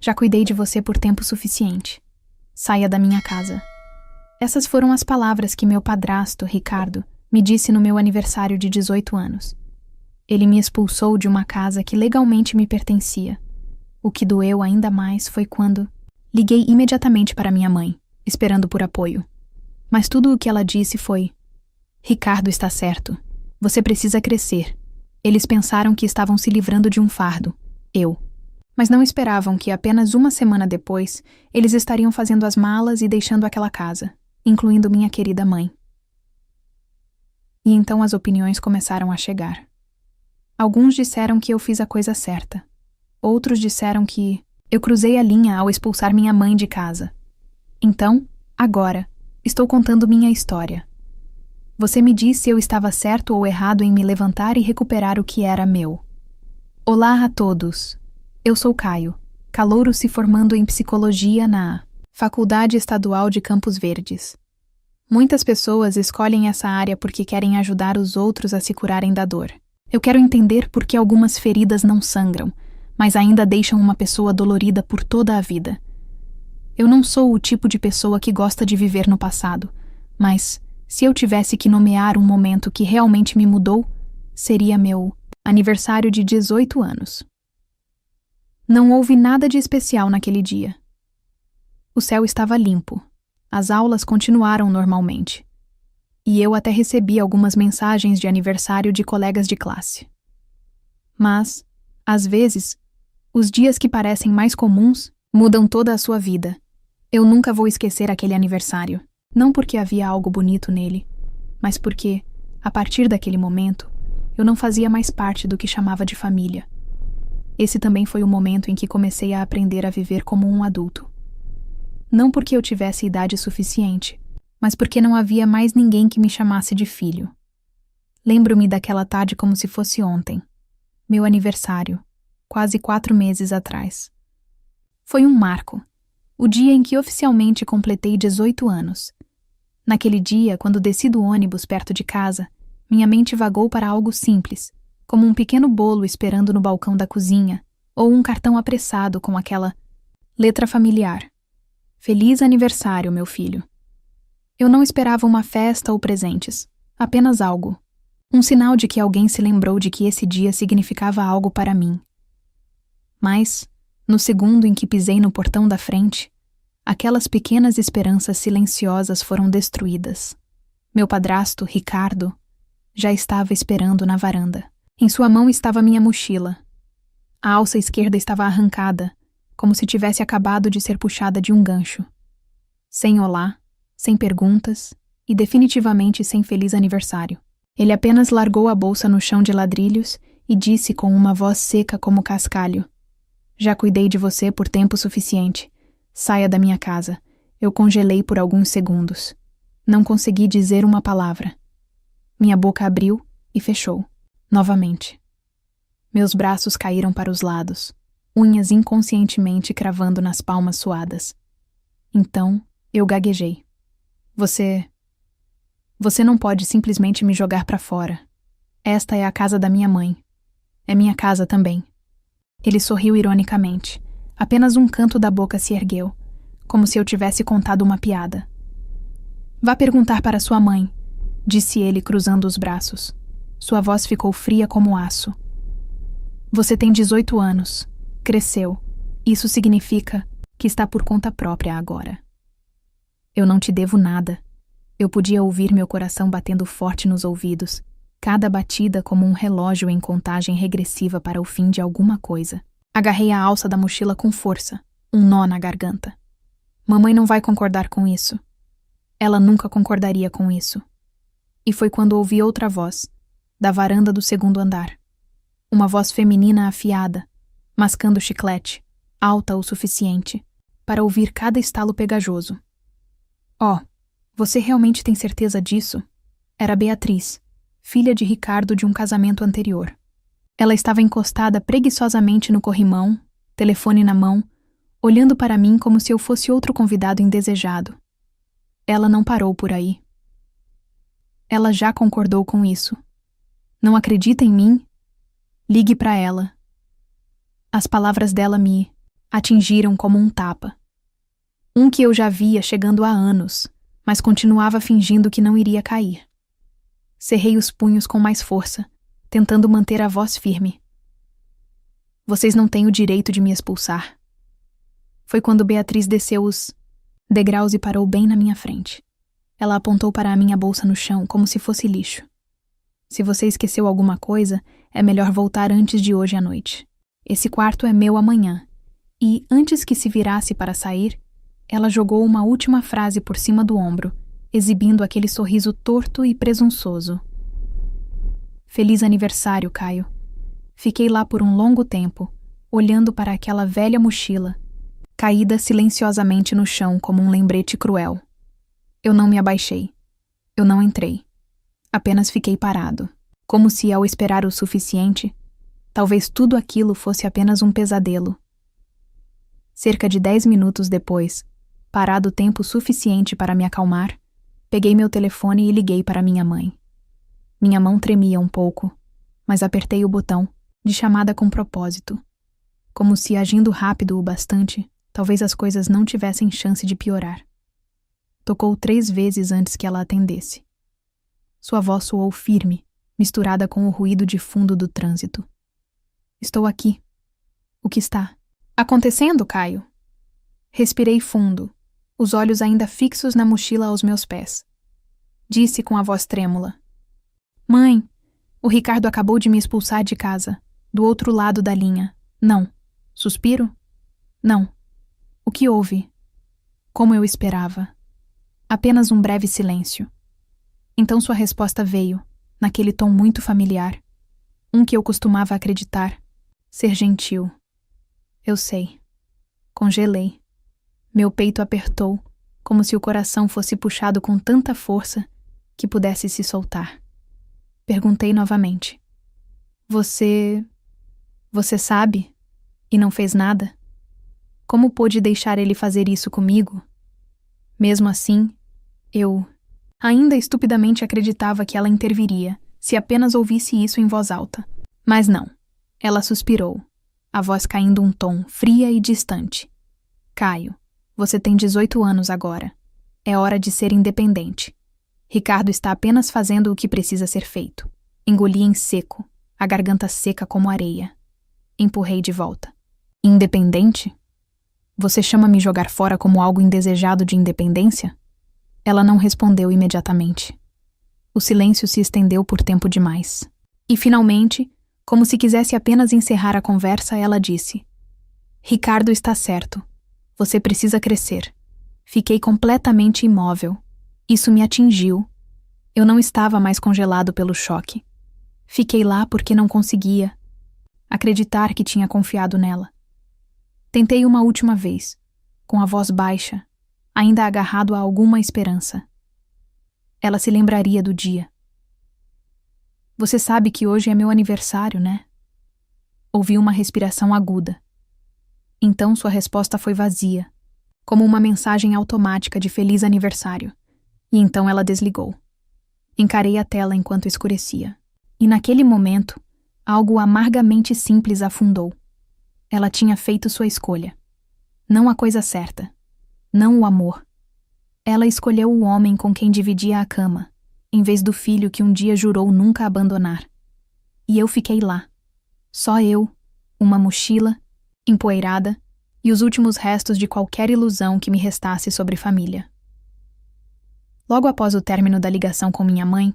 Já cuidei de você por tempo suficiente. Saia da minha casa. Essas foram as palavras que meu padrasto, Ricardo, me disse no meu aniversário de 18 anos. Ele me expulsou de uma casa que legalmente me pertencia. O que doeu ainda mais foi quando liguei imediatamente para minha mãe, esperando por apoio. Mas tudo o que ela disse foi: Ricardo está certo. Você precisa crescer. Eles pensaram que estavam se livrando de um fardo. Mas não esperavam que apenas uma semana depois eles estariam fazendo as malas e deixando aquela casa, incluindo minha querida mãe. E então as opiniões começaram a chegar. Alguns disseram que eu fiz a coisa certa. Outros disseram que eu cruzei a linha ao expulsar minha mãe de casa. Então, agora, estou contando minha história. Você me diz se eu estava certo ou errado em me levantar e recuperar o que era meu. Olá a todos. Eu sou Caio, calouro se formando em psicologia na Faculdade Estadual de Campos Verdes. Muitas pessoas escolhem essa área porque querem ajudar os outros a se curarem da dor. Eu quero entender por que algumas feridas não sangram, mas ainda deixam uma pessoa dolorida por toda a vida. Eu não sou o tipo de pessoa que gosta de viver no passado, mas se eu tivesse que nomear um momento que realmente me mudou, seria meu aniversário de 18 anos. Não houve nada de especial naquele dia. O céu estava limpo. As aulas continuaram normalmente. E eu até recebi algumas mensagens de aniversário de colegas de classe. Mas, às vezes, os dias que parecem mais comuns mudam toda a sua vida. Eu nunca vou esquecer aquele aniversário. Não porque havia algo bonito nele, mas porque, a partir daquele momento, eu não fazia mais parte do que chamava de família. Esse também foi o momento em que comecei a aprender a viver como um adulto. Não porque eu tivesse idade suficiente, mas porque não havia mais ninguém que me chamasse de filho. Lembro-me daquela tarde como se fosse ontem. Meu aniversário, quase 4 meses atrás. Foi um marco, o dia em que oficialmente completei 18 anos. Naquele dia, quando desci do ônibus perto de casa, minha mente vagou para algo simples, como um pequeno bolo esperando no balcão da cozinha, ou um cartão apressado com aquela letra familiar. Feliz aniversário, meu filho. Eu não esperava uma festa ou presentes, apenas algo. Um sinal de que alguém se lembrou de que esse dia significava algo para mim. Mas, no segundo em que pisei no portão da frente, aquelas pequenas esperanças silenciosas foram destruídas. Meu padrasto, Ricardo, já estava esperando na varanda. Em sua mão estava minha mochila. A alça esquerda estava arrancada, como se tivesse acabado de ser puxada de um gancho. Sem olá, sem perguntas e definitivamente sem feliz aniversário. Ele apenas largou a bolsa no chão de ladrilhos e disse com uma voz seca como cascalho: Já cuidei de você por tempo suficiente. Saia da minha casa. Eu congelei por alguns segundos. Não consegui dizer uma palavra. Minha boca abriu e fechou. Novamente. Meus braços caíram para os lados, unhas inconscientemente cravando nas palmas suadas. Então, eu gaguejei. Você não pode simplesmente me jogar para fora. Esta é a casa da minha mãe. É minha casa também. Ele sorriu ironicamente. Apenas um canto da boca se ergueu, como se eu tivesse contado uma piada. Vá perguntar para sua mãe, disse ele cruzando os braços. Sua voz ficou fria como aço. Você tem 18 anos. Cresceu. Isso significa que está por conta própria agora. Eu não te devo nada. Eu podia ouvir meu coração batendo forte nos ouvidos, cada batida como um relógio em contagem regressiva para o fim de alguma coisa. Agarrei a alça da mochila com força, um nó na garganta. Mamãe não vai concordar com isso. Ela nunca concordaria com isso. E foi quando ouvi outra voz, da varanda do segundo andar. Uma voz feminina afiada, mascando chiclete, alta o suficiente, para ouvir cada estalo pegajoso. Oh, você realmente tem certeza disso? Era Beatriz, filha de Ricardo de um casamento anterior. Ela estava encostada preguiçosamente no corrimão, telefone na mão, olhando para mim como se eu fosse outro convidado indesejado. Ela não parou por aí. Ela já concordou com isso. Não acredita em mim? Ligue para ela. As palavras dela me atingiram como um tapa. Um que eu já via chegando há anos, mas continuava fingindo que não iria cair. Cerrei os punhos com mais força, tentando manter a voz firme. Vocês não têm o direito de me expulsar. Foi quando Beatriz desceu os degraus e parou bem na minha frente. Ela apontou para a minha bolsa no chão como se fosse lixo. Se você esqueceu alguma coisa, é melhor voltar antes de hoje à noite. Esse quarto é meu amanhã. E, antes que se virasse para sair, ela jogou uma última frase por cima do ombro, exibindo aquele sorriso torto e presunçoso. Feliz aniversário, Caio. Fiquei lá por um longo tempo, olhando para aquela velha mochila, caída silenciosamente no chão como um lembrete cruel. Eu não me abaixei. Eu não entrei. Apenas fiquei parado, como se, ao esperar o suficiente, talvez tudo aquilo fosse apenas um pesadelo. Cerca de 10 minutos depois, parado tempo suficiente para me acalmar, peguei meu telefone e liguei para minha mãe. Minha mão tremia um pouco, mas apertei o botão de chamada com propósito, como se, agindo rápido o bastante, talvez as coisas não tivessem chance de piorar. Tocou 3 vezes antes que ela atendesse. Sua voz soou firme, misturada com o ruído de fundo do trânsito. Estou aqui. O que está acontecendo, Caio? Respirei fundo, os olhos ainda fixos na mochila aos meus pés. Disse com a voz trêmula. Mãe, o Ricardo acabou de me expulsar de casa, do outro lado da linha. Não. Suspiro? Não. O que houve? Como eu esperava. Apenas um breve silêncio. Então sua resposta veio, naquele tom muito familiar, um que eu costumava acreditar, ser gentil. Eu sei. Congelei. Meu peito apertou, como se o coração fosse puxado com tanta força que pudesse se soltar. Perguntei novamente. Você sabe? E não fez nada? Como pôde deixar ele fazer isso comigo? Mesmo assim, eu ainda estupidamente acreditava que ela interviria, se apenas ouvisse isso em voz alta. Mas não. Ela suspirou, a voz caindo um tom, fria e distante. Caio, você tem 18 anos agora. É hora de ser independente. Ricardo está apenas fazendo o que precisa ser feito. Engoli em seco, a garganta seca como areia. Empurrei de volta. Independente? Você chama me jogar fora como algo indesejado de independência? Ela não respondeu imediatamente. O silêncio se estendeu por tempo demais. E, finalmente, como se quisesse apenas encerrar a conversa, ela disse: Ricardo está certo. Você precisa crescer. Fiquei completamente imóvel. Isso me atingiu. Eu não estava mais congelado pelo choque. Fiquei lá porque não conseguia acreditar que tinha confiado nela. Tentei uma última vez, com a voz baixa, ainda agarrado a alguma esperança. Ela se lembraria do dia. Você sabe que hoje é meu aniversário, né? Ouvi uma respiração aguda. Então sua resposta foi vazia, como uma mensagem automática de feliz aniversário. E então ela desligou. Encarei a tela enquanto escurecia. E naquele momento, algo amargamente simples afundou. Ela tinha feito sua escolha. Não a coisa certa. Não o amor. Ela escolheu o homem com quem dividia a cama, em vez do filho que um dia jurou nunca abandonar. E eu fiquei lá. Só eu, uma mochila, empoeirada, e os últimos restos de qualquer ilusão que me restasse sobre família. Logo após o término da ligação com minha mãe,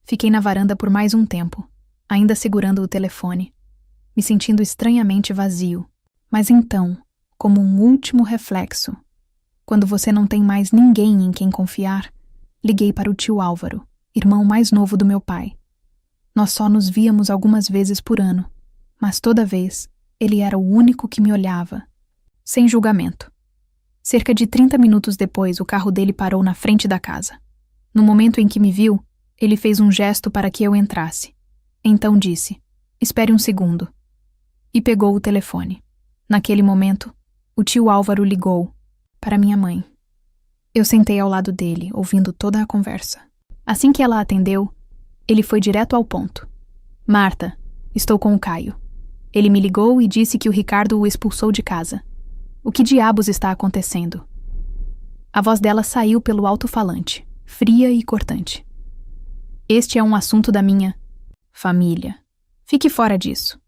fiquei na varanda por mais um tempo, ainda segurando o telefone, me sentindo estranhamente vazio. Mas então, como um último reflexo, quando você não tem mais ninguém em quem confiar, liguei para o tio Álvaro, irmão mais novo do meu pai. Nós só nos víamos algumas vezes por ano, mas toda vez ele era o único que me olhava, sem julgamento. Cerca de 30 minutos depois, o carro dele parou na frente da casa. No momento em que me viu, ele fez um gesto para que eu entrasse. Então disse: "Espere um segundo." E pegou o telefone. Naquele momento, o tio Álvaro ligou para minha mãe. Eu sentei ao lado dele, ouvindo toda a conversa. Assim que ela atendeu, ele foi direto ao ponto. "Marta, estou com o Caio. Ele me ligou e disse que o Ricardo o expulsou de casa. O que diabos está acontecendo? A voz dela saiu pelo alto-falante, fria e cortante. Este é um assunto da minha família. Fique fora disso.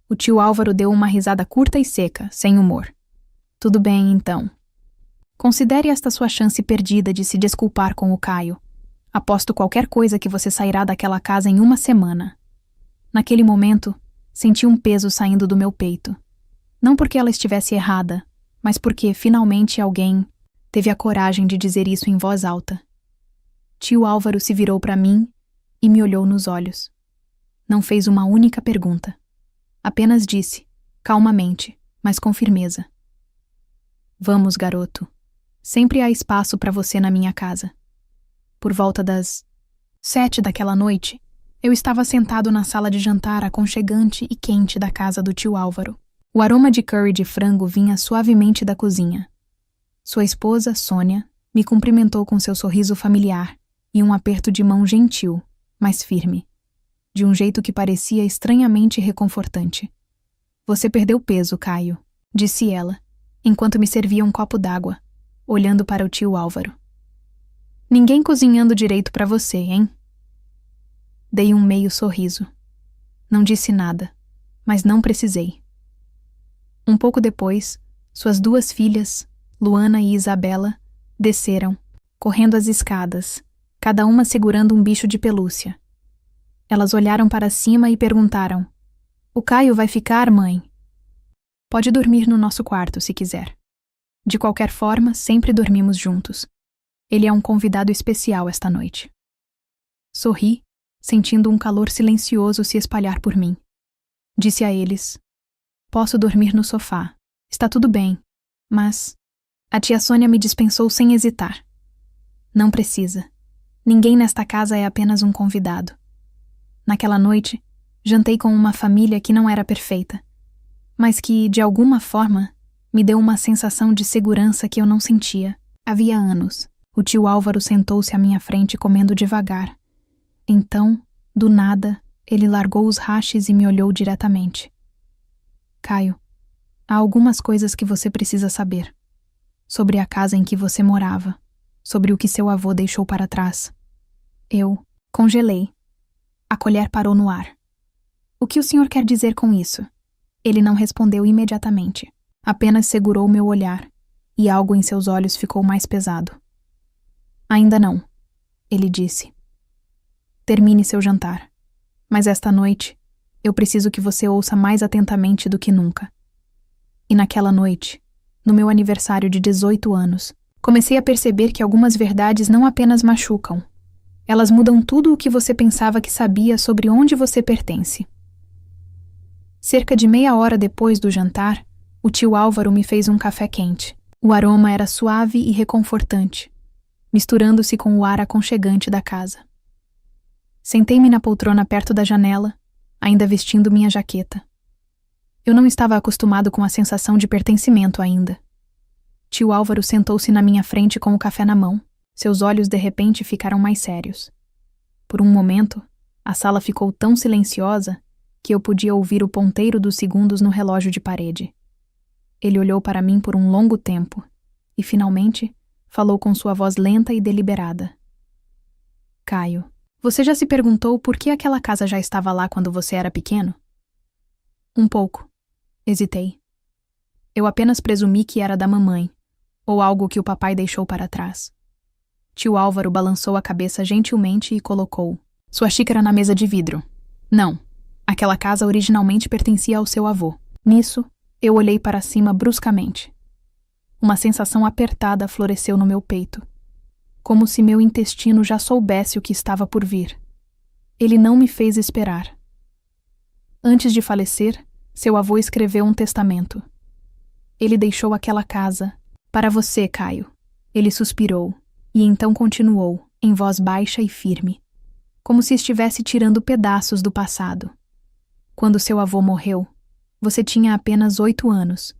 O tio Álvaro deu uma risada curta e seca, sem humor. Tudo bem, então. Considere esta sua chance perdida de se desculpar com o Caio. Aposto qualquer coisa que você sairá daquela casa em uma semana. Naquele momento, senti um peso saindo do meu peito. Não porque ela estivesse errada, mas porque, finalmente, alguém teve a coragem de dizer isso em voz alta. Tio Álvaro se virou para mim e me olhou nos olhos. Não fez uma única pergunta. Apenas disse, calmamente, mas com firmeza. Vamos, garoto. Sempre há espaço para você na minha casa. Por volta das 7 daquela noite, eu estava sentado na sala de jantar aconchegante e quente da casa do tio Álvaro. O aroma de curry de frango vinha suavemente da cozinha. Sua esposa, Sônia, me cumprimentou com seu sorriso familiar e um aperto de mão gentil, mas firme, de um jeito que parecia estranhamente reconfortante. Você perdeu peso, Caio, disse ela, enquanto me servia um copo d'água, olhando para o tio Álvaro. Ninguém cozinhando direito para você, hein? Dei um meio sorriso. Não disse nada, mas não precisei. Um pouco depois, suas duas filhas, Luana e Isabela, desceram, correndo as escadas, cada uma segurando um bicho de pelúcia. Elas olharam para cima e perguntaram: O Caio vai ficar, mãe? Pode dormir no nosso quarto, se quiser. De qualquer forma, sempre dormimos juntos. Ele é um convidado especial esta noite. Sorri, sentindo um calor silencioso se espalhar por mim. Disse a eles: Posso dormir no sofá. Está tudo bem. Mas a tia Sônia me dispensou sem hesitar. Não precisa. Ninguém nesta casa é apenas um convidado. Naquela noite, jantei com uma família que não era perfeita, mas que, de alguma forma, me deu uma sensação de segurança que eu não sentia. Havia anos. O tio Álvaro sentou-se à minha frente comendo devagar. Então, do nada, ele largou os hashes e me olhou diretamente. Caio, há algumas coisas que você precisa saber. Sobre a casa em que você morava. Sobre o que seu avô deixou para trás. Eu congelei. A colher parou no ar. O que o senhor quer dizer com isso? Ele não respondeu imediatamente. Apenas segurou meu olhar, e algo em seus olhos ficou mais pesado. Ainda não, ele disse. Termine seu jantar. Mas esta noite, eu preciso que você ouça mais atentamente do que nunca. E naquela noite, no meu aniversário de 18 anos, comecei a perceber que algumas verdades não apenas machucam. Elas mudam tudo o que você pensava que sabia sobre onde você pertence. Cerca de meia hora depois do jantar, o tio Álvaro me fez um café quente. O aroma era suave e reconfortante, misturando-se com o ar aconchegante da casa. Sentei-me na poltrona perto da janela, ainda vestindo minha jaqueta. Eu não estava acostumado com a sensação de pertencimento ainda. Tio Álvaro sentou-se na minha frente com o café na mão. Seus olhos de repente ficaram mais sérios. Por um momento, a sala ficou tão silenciosa que eu podia ouvir o ponteiro dos segundos no relógio de parede. Ele olhou para mim por um longo tempo e, finalmente, falou com sua voz lenta e deliberada. Caio, você já se perguntou por que aquela casa já estava lá quando você era pequeno? Um pouco. Hesitei. Eu apenas presumi que era da mamãe, ou algo que o papai deixou para trás. Tio Álvaro balançou a cabeça gentilmente e colocou sua xícara na mesa de vidro. Não, aquela casa originalmente pertencia ao seu avô. Nisso, eu olhei para cima bruscamente. Uma sensação apertada floresceu no meu peito, como se meu intestino já soubesse o que estava por vir. Ele não me fez esperar. Antes de falecer, seu avô escreveu um testamento. Ele deixou aquela casa para você, Caio. Ele suspirou. E então continuou, em voz baixa e firme, como se estivesse tirando pedaços do passado. Quando seu avô morreu, você tinha apenas 8 anos.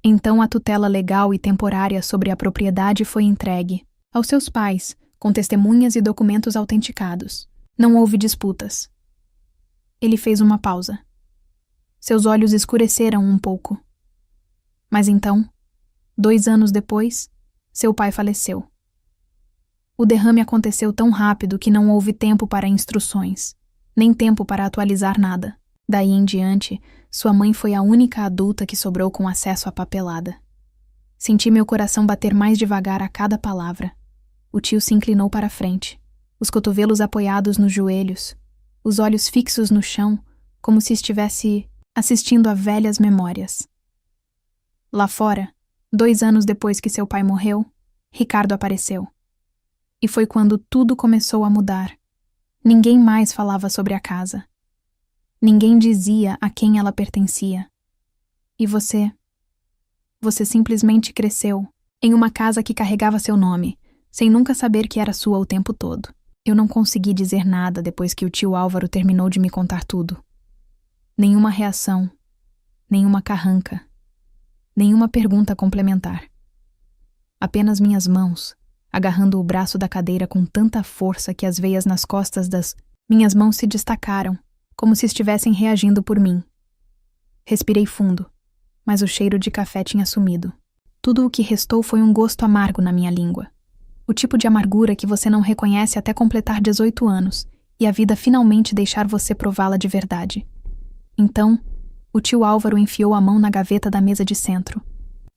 Então a tutela legal e temporária sobre a propriedade foi entregue aos seus pais, com testemunhas e documentos autenticados. Não houve disputas. Ele fez uma pausa. Seus olhos escureceram um pouco. Mas então, 2 anos depois, seu pai faleceu. O derrame aconteceu tão rápido que não houve tempo para instruções, nem tempo para atualizar nada. Daí em diante, sua mãe foi a única adulta que sobrou com acesso à papelada. Senti meu coração bater mais devagar a cada palavra. O tio se inclinou para a frente, os cotovelos apoiados nos joelhos, os olhos fixos no chão, como se estivesse assistindo a velhas memórias. Lá fora, 2 anos depois que seu pai morreu, Ricardo apareceu. E foi quando tudo começou a mudar. Ninguém mais falava sobre a casa. Ninguém dizia a quem ela pertencia. E você simplesmente cresceu em uma casa que carregava seu nome, sem nunca saber que era sua o tempo todo. Eu não consegui dizer nada depois que o tio Álvaro terminou de me contar tudo. Nenhuma reação, nenhuma carranca, nenhuma pergunta complementar. Apenas minhas mãos, agarrando o braço da cadeira com tanta força que as veias nas costas das minhas mãos se destacaram, como se estivessem reagindo por mim. Respirei fundo, mas o cheiro de café tinha sumido. Tudo o que restou foi um gosto amargo na minha língua. O tipo de amargura que você não reconhece até completar 18 anos e a vida finalmente deixar você prová-la de verdade. Então, o tio Álvaro enfiou a mão na gaveta da mesa de centro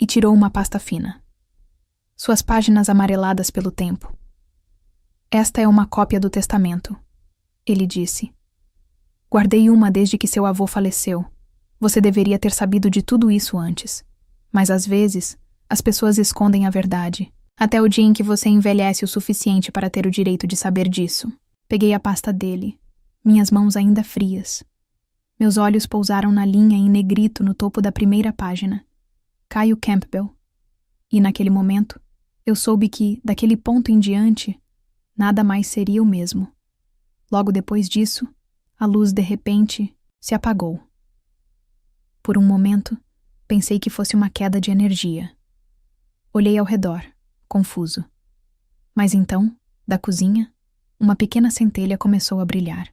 e tirou uma pasta fina. Suas páginas amareladas pelo tempo. Esta é uma cópia do testamento, ele disse. Guardei uma desde que seu avô faleceu. Você deveria ter sabido de tudo isso antes. Mas às vezes, as pessoas escondem a verdade, até o dia em que você envelhece o suficiente para ter o direito de saber disso. Peguei a pasta dele, minhas mãos ainda frias. Meus olhos pousaram na linha em negrito no topo da primeira página. Caio Campbell. E naquele momento, eu soube que, daquele ponto em diante, nada mais seria o mesmo. Logo depois disso, a luz de repente se apagou. Por um momento, pensei que fosse uma queda de energia. Olhei ao redor, confuso. Mas então, da cozinha, uma pequena centelha começou a brilhar.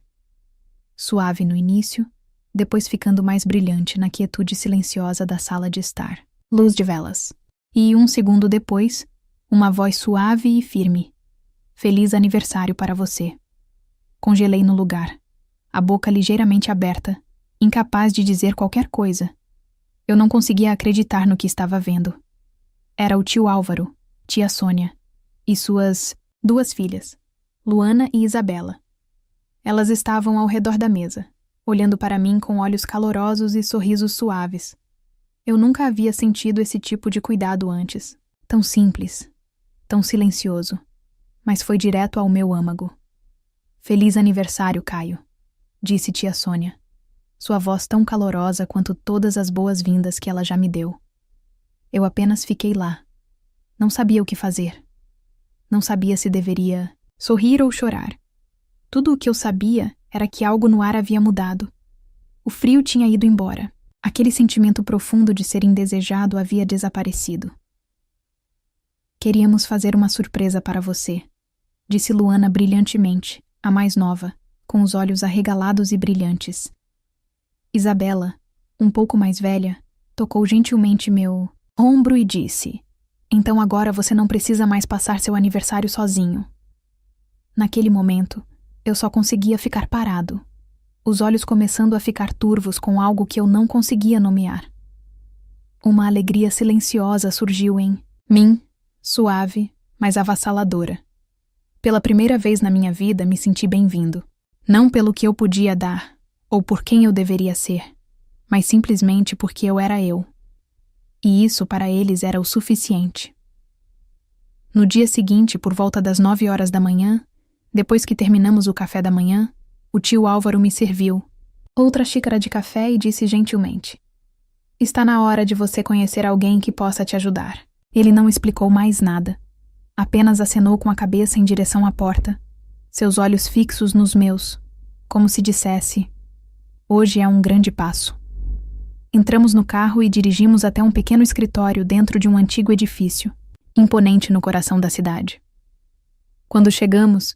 Suave no início, depois ficando mais brilhante na quietude silenciosa da sala de estar. Luz de velas. E 1 segundo depois, uma voz suave e firme. Feliz aniversário para você. Congelei no lugar, a boca ligeiramente aberta, incapaz de dizer qualquer coisa. Eu não conseguia acreditar no que estava vendo. Era o tio Álvaro, tia Sônia, e suas 2 filhas, Luana e Isabela. Elas estavam ao redor da mesa, olhando para mim com olhos calorosos e sorrisos suaves. Eu nunca havia sentido esse tipo de cuidado antes. Tão simples, tão silencioso, mas foi direto ao meu âmago. Feliz aniversário, Caio, disse tia Sônia, sua voz tão calorosa quanto todas as boas-vindas que ela já me deu. Eu apenas fiquei lá. Não sabia o que fazer. Não sabia se deveria sorrir ou chorar. Tudo o que eu sabia era que algo no ar havia mudado. O frio tinha ido embora. Aquele sentimento profundo de ser indesejado havia desaparecido. Queríamos fazer uma surpresa para você, disse Luana brilhantemente, a mais nova, com os olhos arregalados e brilhantes. Isabela, um pouco mais velha, tocou gentilmente meu ombro e disse: então agora você não precisa mais passar seu aniversário sozinho. Naquele momento, eu só conseguia ficar parado, os olhos começando a ficar turvos com algo que eu não conseguia nomear. Uma alegria silenciosa surgiu em mim, suave, mas avassaladora. Pela primeira vez na minha vida me senti bem-vindo. Não pelo que eu podia dar, ou por quem eu deveria ser, mas simplesmente porque eu era eu. E isso para eles era o suficiente. No dia seguinte, por volta das 9 horas da manhã, depois que terminamos o café da manhã, o tio Álvaro me serviu outra xícara de café e disse gentilmente: está na hora de você conhecer alguém que possa te ajudar. Ele não explicou mais nada. Apenas acenou com a cabeça em direção à porta, seus olhos fixos nos meus, como se dissesse: hoje é um grande passo. Entramos no carro e dirigimos até um pequeno escritório dentro de um antigo edifício, imponente no coração da cidade. Quando chegamos,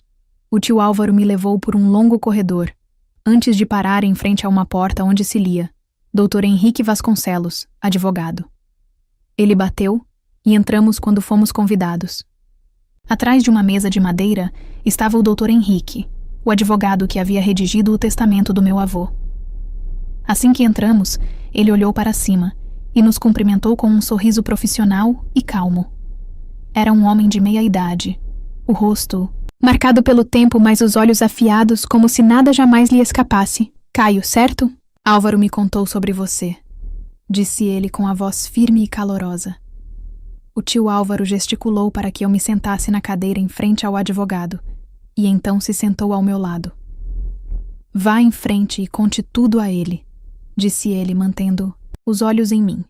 o tio Álvaro me levou por um longo corredor, antes de parar em frente a uma porta onde se lia: Dr. Henrique Vasconcelos, advogado. Ele bateu, e entramos quando fomos convidados. Atrás de uma mesa de madeira estava o Dr. Henrique, o advogado que havia redigido o testamento do meu avô. Assim que entramos, ele olhou para cima e nos cumprimentou com um sorriso profissional e calmo. Era um homem de meia idade, o rosto marcado pelo tempo, mas os olhos afiados como se nada jamais lhe escapasse. Caio, certo? Álvaro me contou sobre você, disse ele com a voz firme e calorosa. O tio Álvaro gesticulou para que eu me sentasse na cadeira em frente ao advogado, e então se sentou ao meu lado. Vá em frente e conte tudo a ele, disse ele, mantendo os olhos em mim.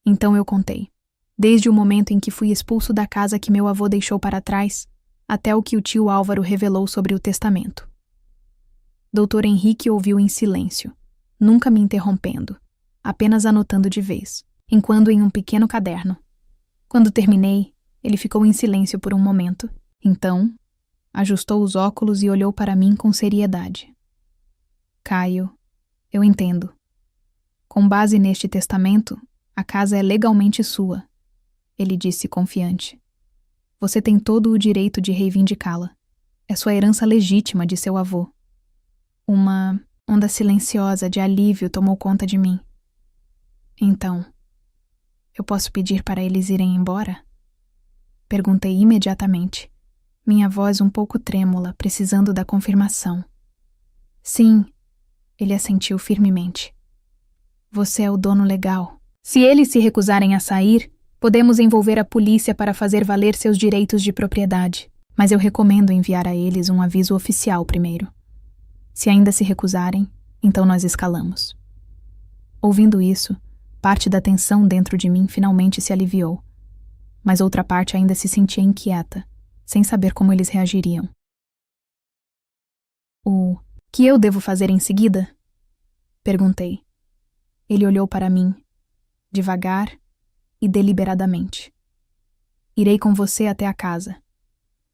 Então eu contei, desde o momento em que fui expulso da casa que meu avô deixou para trás, até o que o tio Álvaro revelou sobre o testamento. Dr. Henrique ouviu em silêncio, nunca me interrompendo, apenas anotando de vez, enquanto em um pequeno caderno. Quando terminei, ele ficou em silêncio por um momento. Então, ajustou os óculos e olhou para mim com seriedade. Caio, eu entendo. Com base neste testamento, a casa é legalmente sua, ele disse confiante. Você tem todo o direito de reivindicá-la. É sua herança legítima de seu avô. Uma onda silenciosa de alívio tomou conta de mim. Então, eu posso pedir para eles irem embora? Perguntei imediatamente, minha voz um pouco trêmula, precisando da confirmação. Sim, ele assentiu firmemente. Você é o dono legal. Se eles se recusarem a sair, podemos envolver a polícia para fazer valer seus direitos de propriedade, mas eu recomendo enviar a eles um aviso oficial primeiro. Se ainda se recusarem, então nós escalamos. Ouvindo isso, parte da tensão dentro de mim finalmente se aliviou, mas outra parte ainda se sentia inquieta, sem saber como eles reagiriam. O que eu devo fazer em seguida? Perguntei. Ele olhou para mim, devagar e deliberadamente. Irei com você até a casa.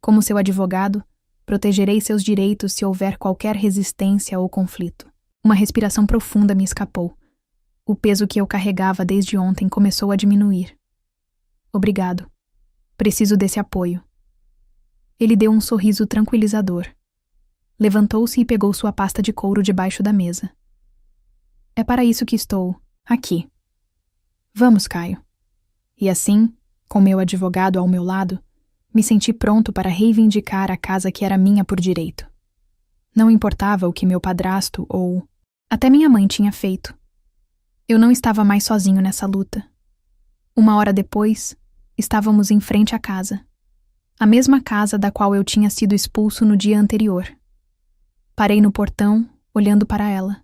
Como seu advogado, protegerei seus direitos se houver qualquer resistência ou conflito. Uma respiração profunda me escapou. O peso que eu carregava desde ontem começou a diminuir. Obrigado. Preciso desse apoio. Ele deu um sorriso tranquilizador. Levantou-se e pegou sua pasta de couro debaixo da mesa. É para isso que estou aqui. Vamos, Caio. E assim, com meu advogado ao meu lado, me senti pronto para reivindicar a casa que era minha por direito. Não importava o que meu padrasto ou até minha mãe tinha feito. Eu não estava mais sozinho nessa luta. Uma hora depois, estávamos em frente à casa. A mesma casa da qual eu tinha sido expulso no dia anterior. Parei no portão, olhando para ela.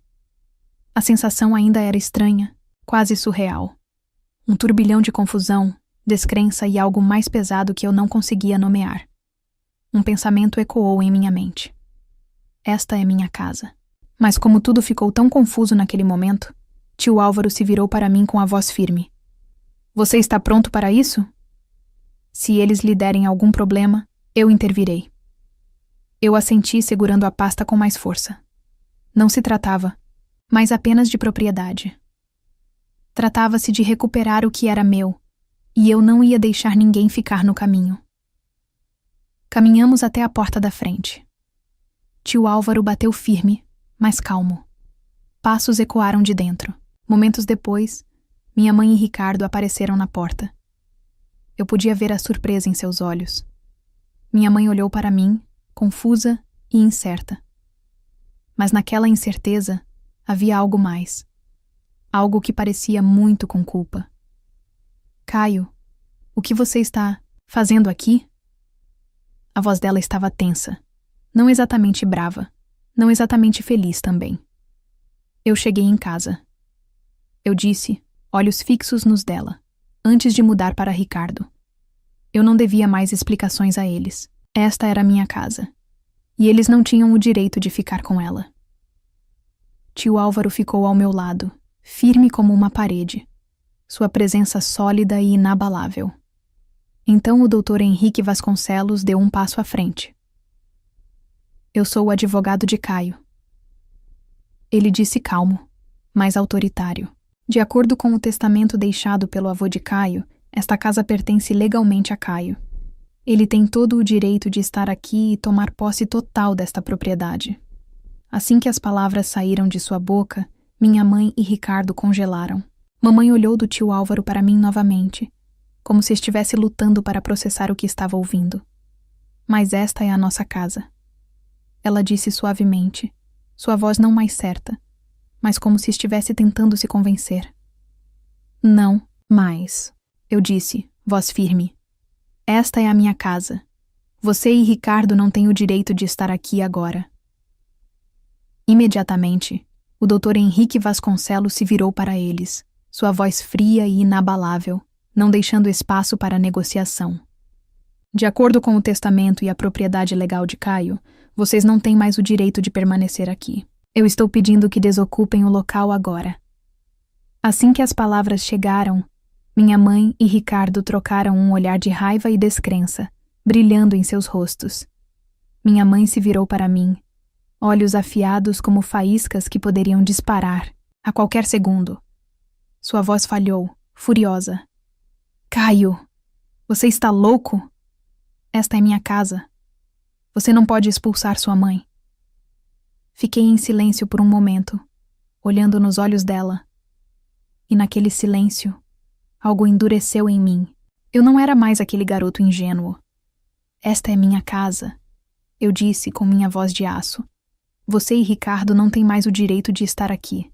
A sensação ainda era estranha, quase surreal. Um turbilhão de confusão, descrença e algo mais pesado que eu não conseguia nomear. Um pensamento ecoou em minha mente. Esta é minha casa. Mas como tudo ficou tão confuso naquele momento, tio Álvaro se virou para mim com a voz firme. Você está pronto para isso? Se eles lhe derem algum problema, eu intervirei. Eu assenti segurando a pasta com mais força. Não se tratava, mas apenas de propriedade. Tratava-se de recuperar o que era meu, e eu não ia deixar ninguém ficar no caminho. Caminhamos até a porta da frente. Tio Álvaro bateu firme, mas calmo. Passos ecoaram de dentro. Momentos depois, minha mãe e Ricardo apareceram na porta. Eu podia ver a surpresa em seus olhos. Minha mãe olhou para mim, confusa e incerta. Mas naquela incerteza, havia algo mais. Algo que parecia muito com culpa. Caio, o que você está fazendo aqui? A voz dela estava tensa. Não exatamente brava. Não exatamente feliz também. Eu cheguei em casa. Eu disse, olhos fixos nos dela, antes de mudar para Ricardo. Eu não devia mais explicações a eles. Esta era minha casa. E eles não tinham o direito de ficar com ela. Tio Álvaro ficou ao meu lado, firme como uma parede, sua presença sólida e inabalável. Então o Dr. Henrique Vasconcelos deu um passo à frente. Eu sou o advogado de Caio. Ele disse calmo, mas autoritário. De acordo com o testamento deixado pelo avô de Caio, Esta casa pertence legalmente a Caio. Ele tem todo o direito de estar aqui e tomar posse total desta propriedade. Assim que as palavras saíram de sua boca, minha mãe e Ricardo congelaram. Mamãe olhou do tio Álvaro para mim novamente, como se estivesse lutando para processar o que estava ouvindo. Mas esta é a nossa casa. Ela disse suavemente, sua voz não mais certa, mas como se estivesse tentando se convencer. Não, mais, eu disse, voz firme. Esta é a minha casa. Você e Ricardo não têm o direito de estar aqui agora. Imediatamente, o Dr. Henrique Vasconcelos se virou para eles, sua voz fria e inabalável, não deixando espaço para negociação. De acordo com o testamento e a propriedade legal de Caio, vocês não têm mais o direito de permanecer aqui. Eu estou pedindo que desocupem o local agora. Assim que as palavras chegaram, minha mãe e Ricardo trocaram um olhar de raiva e descrença, brilhando em seus rostos. Minha mãe se virou para mim, olhos afiados como faíscas que poderiam disparar a qualquer segundo. Sua voz falhou, furiosa. Caio, você está louco? Esta é minha casa. Você não pode expulsar sua mãe. Fiquei em silêncio por um momento, olhando nos olhos dela. E naquele silêncio, algo endureceu em mim. Eu não era mais aquele garoto ingênuo. Esta é minha casa, eu disse com minha voz de aço. Você e Ricardo não têm mais o direito de estar aqui.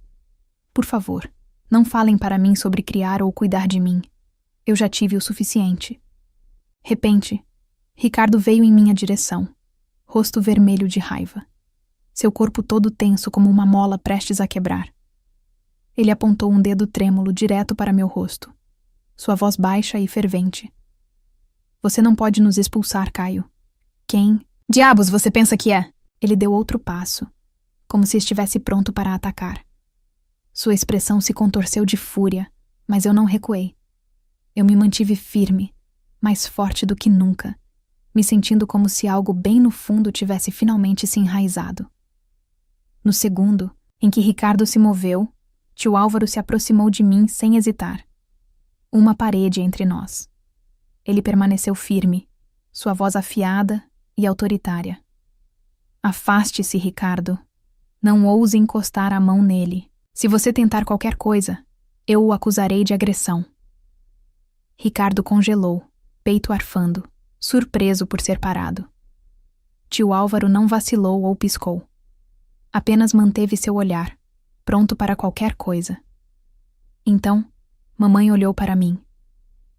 Por favor, não falem para mim sobre criar ou cuidar de mim. Eu já tive o suficiente. Repente, Ricardo veio em minha direção, rosto vermelho de raiva. Seu corpo todo tenso como uma mola prestes a quebrar. Ele apontou um dedo trêmulo direto para meu rosto. Sua voz baixa e fervente. Você não pode nos expulsar, Caio. Quem diabos você pensa que é? Ele deu outro passo, como se estivesse pronto para atacar. Sua expressão se contorceu de fúria, mas eu não recuei. Eu me mantive firme, mais forte do que nunca, me sentindo como se algo bem no fundo tivesse finalmente se enraizado. No segundo em que Ricardo se moveu, tio Álvaro se aproximou de mim sem hesitar. Uma parede entre nós. Ele permaneceu firme, sua voz afiada e autoritária. Afaste-se, Ricardo. Não ouse encostar a mão nele. Se você tentar qualquer coisa, eu o acusarei de agressão. Ricardo congelou, peito arfando, surpreso por ser parado. Tio Álvaro não vacilou ou piscou. Apenas manteve seu olhar, pronto para qualquer coisa. Então, mamãe olhou para mim.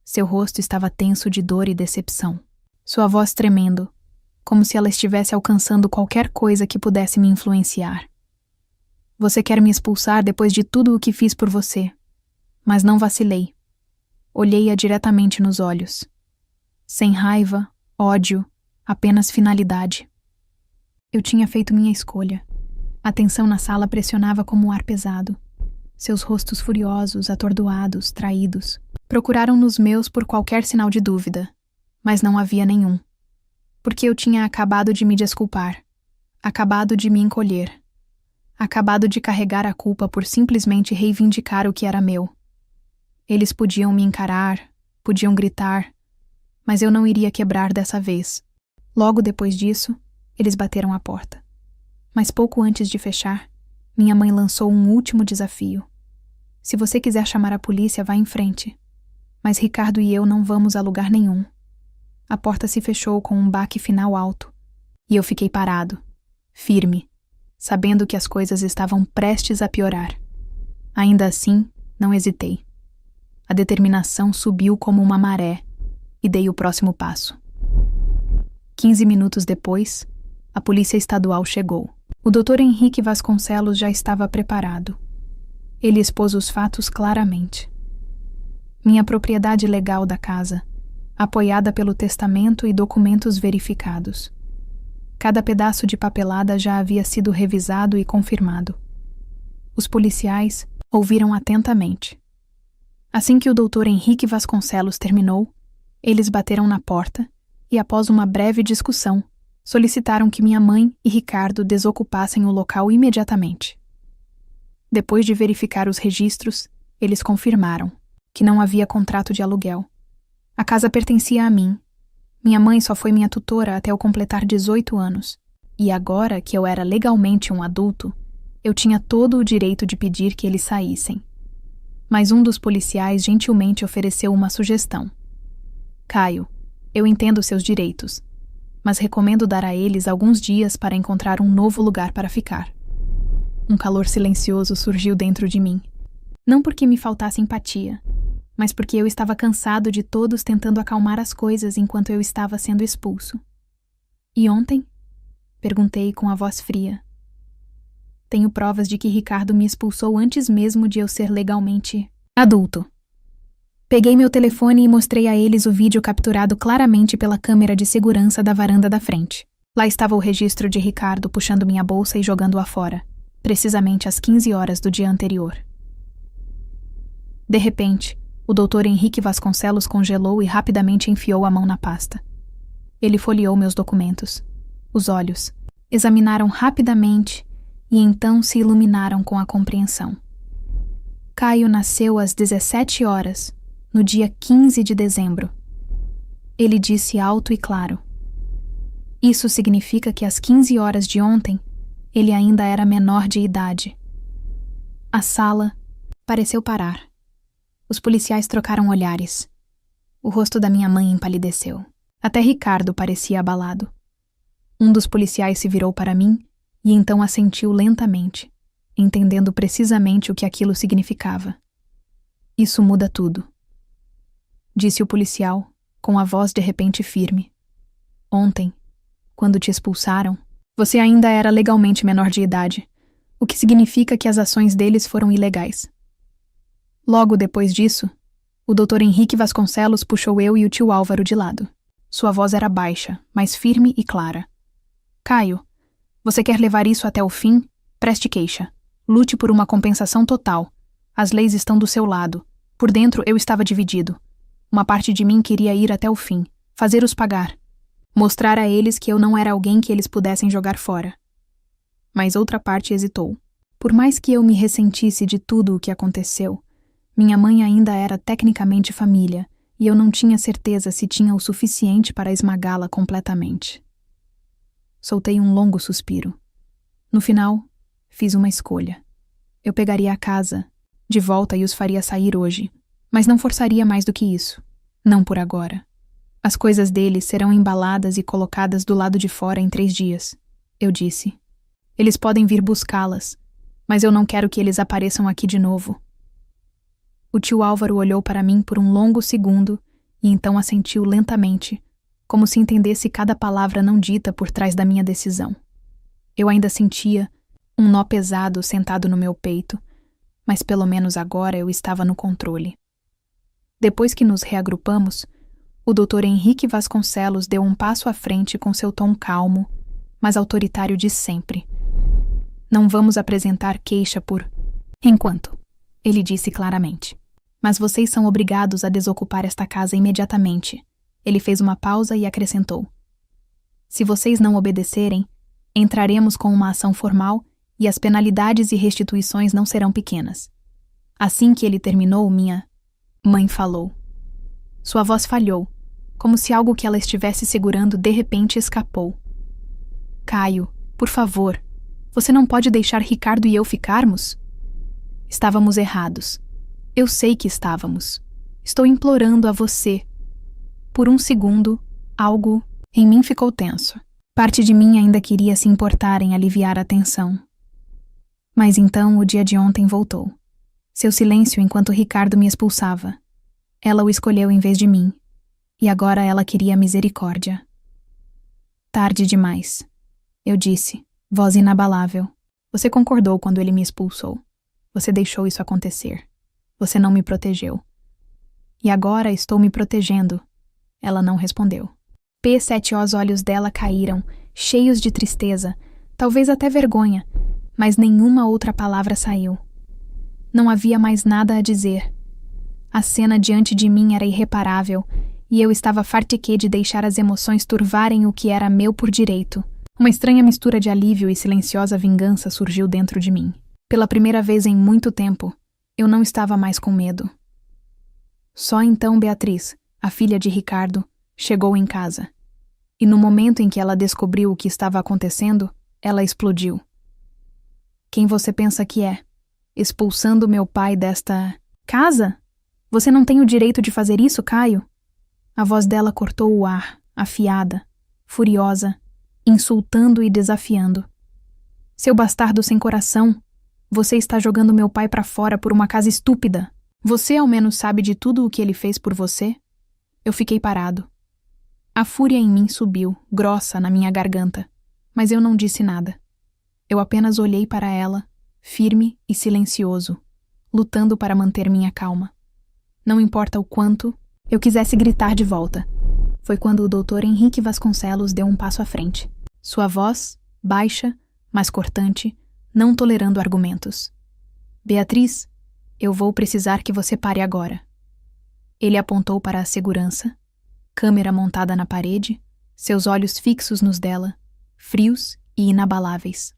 Seu rosto estava tenso de dor e decepção. Sua voz tremendo, como se ela estivesse alcançando qualquer coisa que pudesse me influenciar. Você quer me expulsar depois de tudo o que fiz por você. Mas não vacilei. Olhei-a diretamente nos olhos. Sem raiva, ódio, apenas finalidade. Eu tinha feito minha escolha. A tensão na sala pressionava como um ar pesado. Seus rostos furiosos, atordoados, traídos, procuraram nos meus por qualquer sinal de dúvida, mas não havia nenhum. Porque eu tinha acabado de me desculpar, acabado de me encolher, acabado de carregar a culpa por simplesmente reivindicar o que era meu. Eles podiam me encarar, podiam gritar, mas eu não iria quebrar dessa vez. Logo depois disso, eles bateram à porta. Mas pouco antes de fechar, minha mãe lançou um último desafio. Se você quiser chamar a polícia, vá em frente. Mas Ricardo e eu não vamos a lugar nenhum. A porta se fechou com um baque final alto, e eu fiquei parado, firme, sabendo que as coisas estavam prestes a piorar. Ainda assim, não hesitei. A determinação subiu como uma maré, e dei o próximo passo. 15 minutos depois, a Polícia Estadual chegou. O Dr. Henrique Vasconcelos já estava preparado. Ele expôs os fatos claramente. Minha propriedade legal da casa, apoiada pelo testamento e documentos verificados. Cada pedaço de papelada já havia sido revisado e confirmado. Os policiais ouviram atentamente. Assim que o Dr. Henrique Vasconcelos terminou, eles bateram na porta e, após uma breve discussão, solicitaram que minha mãe e Ricardo desocupassem o local imediatamente. Depois de verificar os registros, eles confirmaram que não havia contrato de aluguel A casa pertencia a mim. Minha mãe só foi minha tutora até eu completar 18 anos. E agora que eu era legalmente um adulto, eu tinha todo o direito de pedir que eles saíssem. Mas um dos policiais gentilmente ofereceu uma sugestão. Caio, eu entendo seus direitos, mas recomendo dar a eles alguns dias para encontrar um novo lugar para ficar. Um calor silencioso surgiu dentro de mim. Não porque me faltasse empatia, mas porque eu estava cansado de todos tentando acalmar as coisas enquanto eu estava sendo expulso. E ontem? Perguntei com a voz fria. Tenho provas de que Ricardo me expulsou antes mesmo de eu ser legalmente adulto. Peguei meu telefone e mostrei a eles o vídeo capturado claramente pela câmera de segurança da varanda da frente. Lá estava o registro de Ricardo puxando minha bolsa e jogando-a fora, precisamente às 15 horas do dia anterior. De repente, o Dr. Henrique Vasconcelos congelou e rapidamente enfiou a mão na pasta. Ele folheou meus documentos. Os olhos examinaram rapidamente e então se iluminaram com a compreensão. Caio nasceu às 17 horas, no dia 15 de dezembro. Ele disse alto e claro. Isso significa que às 15 horas de ontem, ele ainda era menor de idade. A sala pareceu parar. Os policiais trocaram olhares. O rosto da minha mãe empalideceu. Até Ricardo parecia abalado. Um dos policiais se virou para mim e então assentiu lentamente, entendendo precisamente o que aquilo significava. Isso muda tudo, disse o policial, com a voz de repente firme. Ontem, quando te expulsaram, você ainda era legalmente menor de idade, o que significa que as ações deles foram ilegais. Logo depois disso, o Dr. Henrique Vasconcelos puxou eu e o tio Álvaro de lado. Sua voz era baixa, mas firme e clara. Caio, você quer levar isso até o fim? Preste queixa. Lute por uma compensação total. As leis estão do seu lado. Por dentro eu estava dividido. Uma parte de mim queria ir até o fim, fazer-os pagar. Mostrar a eles que eu não era alguém que eles pudessem jogar fora. Mas outra parte hesitou. Por mais que eu me ressentisse de tudo o que aconteceu, minha mãe ainda era tecnicamente família, e eu não tinha certeza se tinha o suficiente para esmagá-la completamente. Soltei um longo suspiro. No final, fiz uma escolha. Eu pegaria a casa, de volta e os faria sair hoje, mas não forçaria mais do que isso. Não por agora. As coisas deles serão embaladas e colocadas do lado de fora em 3 dias, eu disse. Eles podem vir buscá-las, mas eu não quero que eles apareçam aqui de novo. O tio Álvaro olhou para mim por um longo segundo e então assentiu lentamente, como se entendesse cada palavra não dita por trás da minha decisão. Eu ainda sentia um nó pesado sentado no meu peito, mas pelo menos agora eu estava no controle. Depois que nos reagrupamos, o Dr. Henrique Vasconcelos deu um passo à frente com seu tom calmo, mas autoritário de sempre. Não vamos apresentar queixa por enquanto, ele disse claramente. Mas vocês são obrigados a desocupar esta casa imediatamente. Ele fez uma pausa e acrescentou. Se vocês não obedecerem, entraremos com uma ação formal e as penalidades e restituições não serão pequenas. Assim que ele terminou, minha mãe falou. Sua voz falhou, como se algo que ela estivesse segurando de repente escapou. Caio, por favor, você não pode deixar Ricardo e eu ficarmos? Estávamos errados. Eu sei que estávamos. Estou implorando a você. Por um segundo, algo em mim ficou tenso. Parte de mim ainda queria se importar em aliviar a tensão. Mas então o dia de ontem voltou. Seu silêncio enquanto Ricardo me expulsava. Ela o escolheu em vez de mim. E agora ela queria misericórdia. Tarde demais. Eu disse, voz inabalável. Você concordou quando ele me expulsou. Você deixou isso acontecer. Você não me protegeu. E agora estou me protegendo. Ela não respondeu. Os olhos dela caíram, cheios de tristeza, talvez até vergonha, mas nenhuma outra palavra saiu. Não havia mais nada a dizer. A cena diante de mim era irreparável, e eu estava fartiquê de deixar as emoções turvarem o que era meu por direito. Uma estranha mistura de alívio e silenciosa vingança surgiu dentro de mim. Pela primeira vez em muito tempo, eu não estava mais com medo. Só então, Beatriz, a filha de Ricardo, chegou em casa. E no momento em que ela descobriu o que estava acontecendo, ela explodiu. Quem você pensa que é? Expulsando meu pai desta casa? Você não tem o direito de fazer isso, Caio? A voz dela cortou o ar, afiada, furiosa, insultando e desafiando. Seu bastardo sem coração, você está jogando meu pai para fora por uma casa estúpida. Você ao menos sabe de tudo o que ele fez por você? Eu fiquei parado. A fúria em mim subiu, grossa na minha garganta, mas eu não disse nada. Eu apenas olhei para ela, firme e silencioso, lutando para manter minha calma. Não importa o quanto eu quisesse gritar de volta. Foi quando o Dr. Henrique Vasconcelos deu um passo à frente. Sua voz, baixa, mas cortante, não tolerando argumentos. Beatriz, eu vou precisar que você pare agora. Ele apontou para a segurança, câmera montada na parede, seus olhos fixos nos dela, frios e inabaláveis.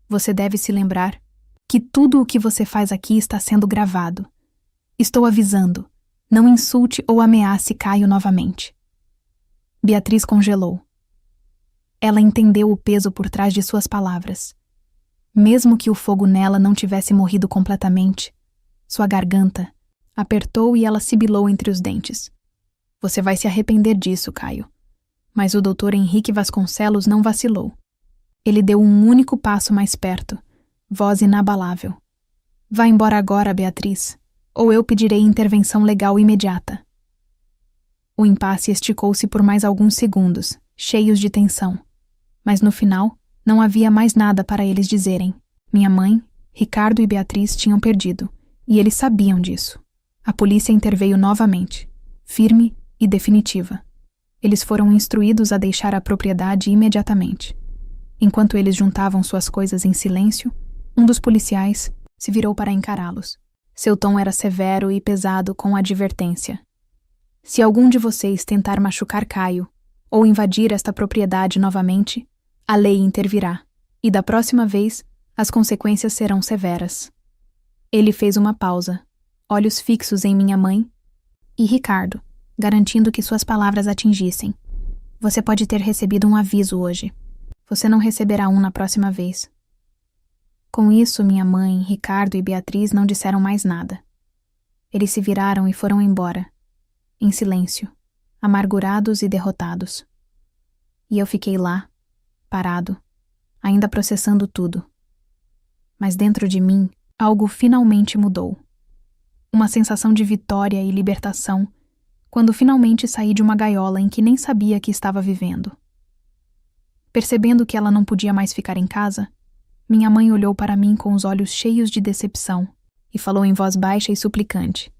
Você deve se lembrar que tudo o que você faz aqui está sendo gravado. Estou avisando, não insulte ou ameace Caio novamente. Beatriz congelou. Ela entendeu o peso por trás de suas palavras. Mesmo que o fogo nela não tivesse morrido completamente, sua garganta apertou e ela sibilou entre os dentes. Você vai se arrepender disso, Caio. Mas o Dr. Henrique Vasconcelos não vacilou. Ele deu um único passo mais perto, voz inabalável. Vá embora agora, Beatriz, ou eu pedirei intervenção legal imediata. O impasse esticou-se por mais alguns segundos, cheios de tensão. Mas no final, não havia mais nada para eles dizerem. Minha mãe, Ricardo e Beatriz tinham perdido, e eles sabiam disso. A polícia interveio novamente, firme e definitiva. Eles foram instruídos a deixar a propriedade imediatamente. Enquanto eles juntavam suas coisas em silêncio, um dos policiais se virou para encará-los. Seu tom era severo e pesado com advertência. Se algum de vocês tentar machucar Caio ou invadir esta propriedade novamente, a lei intervirá, e da próxima vez as consequências serão severas. Ele fez uma pausa, olhos fixos em minha mãe e Ricardo, garantindo que suas palavras atingissem. Você pode ter recebido um aviso hoje. Você não receberá um na próxima vez. Com isso, minha mãe, Ricardo e Beatriz não disseram mais nada. Eles se viraram e foram embora, em silêncio, amargurados e derrotados. E eu fiquei lá, parado, ainda processando tudo. Mas dentro de mim, algo finalmente mudou. Uma sensação de vitória e libertação, quando finalmente saí de uma gaiola em que nem sabia que estava vivendo. Percebendo que ela não podia mais ficar em casa, minha mãe olhou para mim com os olhos cheios de decepção e falou em voz baixa e suplicante.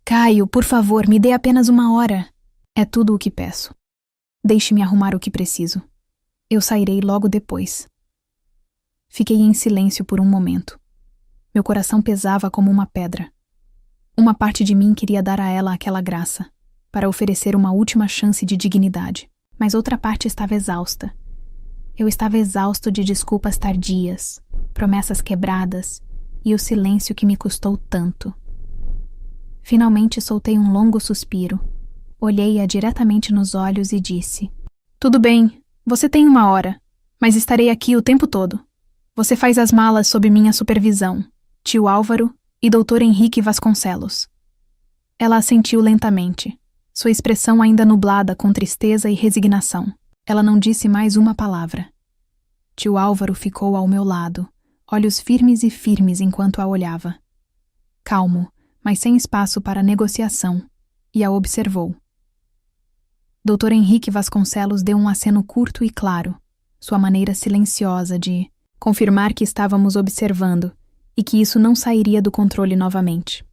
Caio, por favor, me dê apenas 1 hora. É tudo o que peço. Deixe-me arrumar o que preciso. Eu sairei logo depois. Fiquei em silêncio por um momento. Meu coração pesava como uma pedra. Uma parte de mim queria dar a ela aquela graça, para oferecer uma última chance de dignidade, mas outra parte estava exausta. Eu estava exausto de desculpas tardias, promessas quebradas e o silêncio que me custou tanto. Finalmente soltei um longo suspiro, olhei-a diretamente nos olhos e disse: Tudo bem, você tem 1 hora, mas estarei aqui o tempo todo. Você faz as malas sob minha supervisão, tio Álvaro e Dr. Henrique Vasconcelos. Ela assentiu lentamente, sua expressão ainda nublada com tristeza e resignação. Ela não disse mais uma palavra. Tio Álvaro ficou ao meu lado, olhos firmes e firmes enquanto a olhava. Calmo, mas sem espaço para negociação, e a observou. Dr. Henrique Vasconcelos deu um aceno curto e claro, sua maneira silenciosa de confirmar que estávamos observando e que isso não sairia do controle novamente.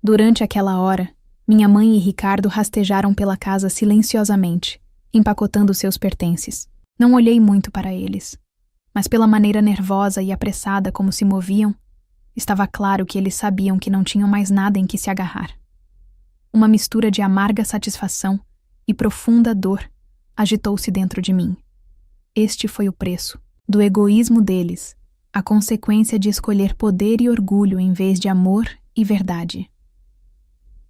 Durante aquela hora, minha mãe e Ricardo rastejaram pela casa silenciosamente, empacotando seus pertences. Não olhei muito para eles, mas pela maneira nervosa e apressada como se moviam, estava claro que eles sabiam que não tinham mais nada em que se agarrar. Uma mistura de amarga satisfação e profunda dor agitou-se dentro de mim. Este foi o preço do egoísmo deles, a consequência de escolher poder e orgulho em vez de amor e verdade.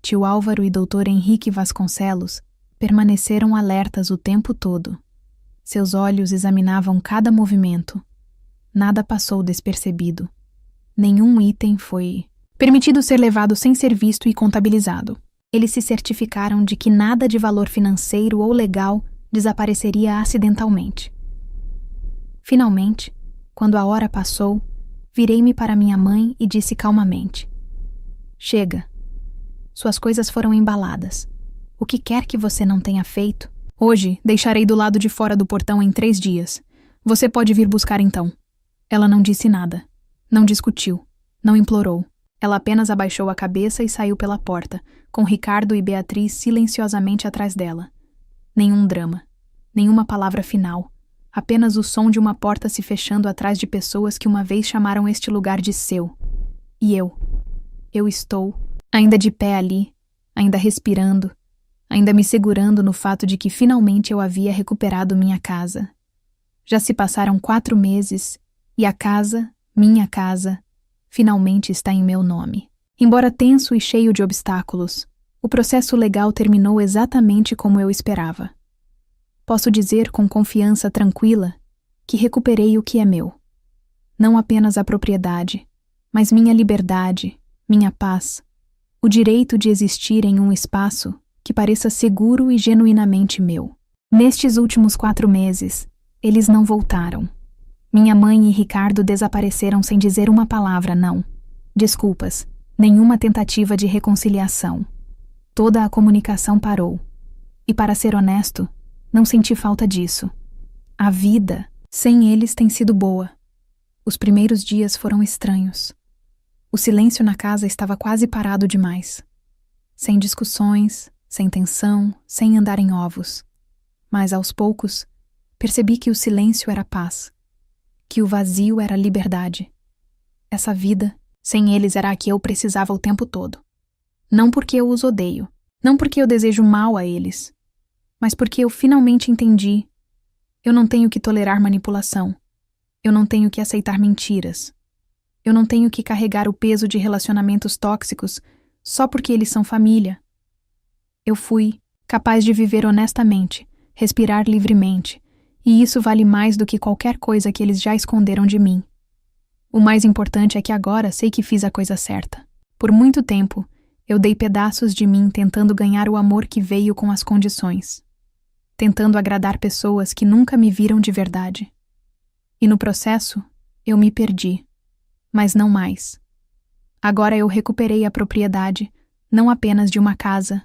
tio Álvaro e doutor Henrique Vasconcelos permaneceram alertas o tempo todo. Seus olhos examinavam cada movimento. Nada passou despercebido. Nenhum item foi permitido ser levado sem ser visto e contabilizado. Eles se certificaram de que nada de valor financeiro ou legal desapareceria acidentalmente. Finalmente, quando a hora passou, virei-me para minha mãe e disse calmamente: "Chega. Suas coisas foram embaladas. O que quer que você não tenha feito, hoje deixarei do lado de fora do portão em 3 dias. Você pode vir buscar então." Ela não disse nada. Não discutiu. Não implorou. Ela apenas abaixou a cabeça e saiu pela porta, com Ricardo e Beatriz silenciosamente atrás dela. Nenhum drama. Nenhuma palavra final. Apenas o som de uma porta se fechando atrás de pessoas que uma vez chamaram este lugar de seu. E eu estou, ainda de pé ali, ainda respirando, ainda me segurando no fato de que finalmente eu havia recuperado minha casa. Já se passaram 4 meses e a casa, minha casa, finalmente está em meu nome. Embora tenso e cheio de obstáculos, o processo legal terminou exatamente como eu esperava. Posso dizer com confiança tranquila que recuperei o que é meu. Não apenas a propriedade, mas minha liberdade, minha paz, o direito de existir em um espaço que pareça seguro e genuinamente meu. Nestes últimos 4 meses, eles não voltaram. Minha mãe e Ricardo desapareceram sem dizer uma palavra, não. Desculpas, nenhuma tentativa de reconciliação. Toda a comunicação parou. E para ser honesto, não senti falta disso. A vida, sem eles, tem sido boa. Os primeiros dias foram estranhos. O silêncio na casa estava quase parado demais. Sem discussões, sem tensão, sem andar em ovos. Mas, aos poucos, percebi que o silêncio era paz. Que o vazio era liberdade. Essa vida, sem eles, era a que eu precisava o tempo todo. Não porque eu os odeio, não porque eu desejo mal a eles, mas porque eu finalmente entendi. Eu não tenho que tolerar manipulação. Eu não tenho que aceitar mentiras. Eu não tenho que carregar o peso de relacionamentos tóxicos só porque eles são família. Eu fui capaz de viver honestamente, respirar livremente, e isso vale mais do que qualquer coisa que eles já esconderam de mim. O mais importante é que agora sei que fiz a coisa certa. Por muito tempo, eu dei pedaços de mim tentando ganhar o amor que veio com as condições. Tentando agradar pessoas que nunca me viram de verdade. E no processo, eu me perdi. Mas não mais. Agora eu recuperei a propriedade, não apenas de uma casa,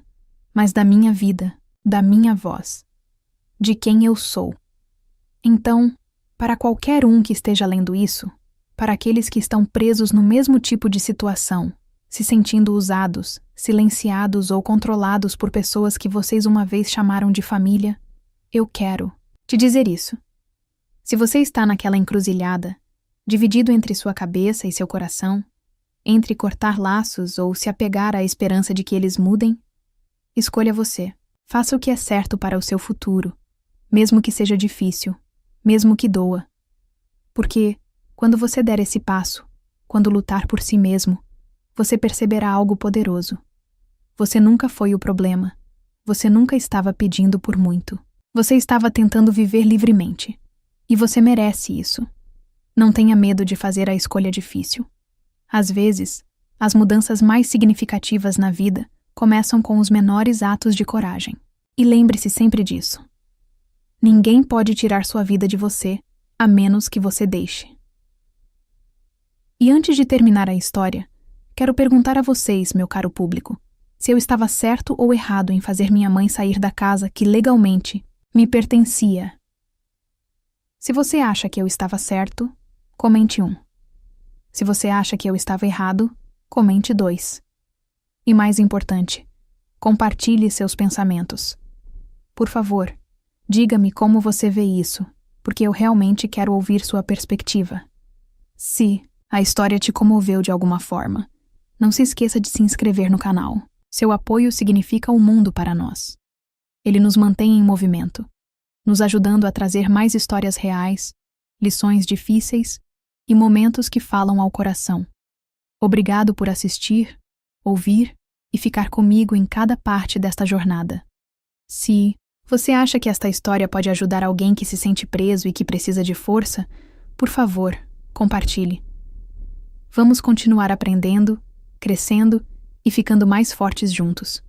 mas da minha vida, da minha voz. De quem eu sou. Então, para qualquer um que esteja lendo isso, para aqueles que estão presos no mesmo tipo de situação, se sentindo usados, silenciados ou controlados por pessoas que vocês uma vez chamaram de família, eu quero te dizer isso. Se você está naquela encruzilhada, dividido entre sua cabeça e seu coração, entre cortar laços ou se apegar à esperança de que eles mudem, escolha você. Faça o que é certo para o seu futuro, mesmo que seja difícil, mesmo que doa. Porque, quando você der esse passo, quando lutar por si mesmo, você perceberá algo poderoso. Você nunca foi o problema. Você nunca estava pedindo por muito. Você estava tentando viver livremente. E você merece isso. Não tenha medo de fazer a escolha difícil. Às vezes, as mudanças mais significativas na vida começam com os menores atos de coragem. E lembre-se sempre disso. Ninguém pode tirar sua vida de você, a menos que você deixe. E antes de terminar a história, quero perguntar a vocês, meu caro público, se eu estava certo ou errado em fazer minha mãe sair da casa que legalmente me pertencia. Se você acha que eu estava certo, comente 1. Se você acha que eu estava errado, comente 2. E mais importante, compartilhe seus pensamentos. Por favor, diga-me como você vê isso, porque eu realmente quero ouvir sua perspectiva. Se a história te comoveu de alguma forma, não se esqueça de se inscrever no canal. Seu apoio significa o mundo para nós. Ele nos mantém em movimento, nos ajudando a trazer mais histórias reais, lições difíceis e momentos que falam ao coração. Obrigado por assistir, ouvir e ficar comigo em cada parte desta jornada. Se você acha que esta história pode ajudar alguém que se sente preso e que precisa de força, por favor, compartilhe. Vamos continuar aprendendo, crescendo e ficando mais fortes juntos.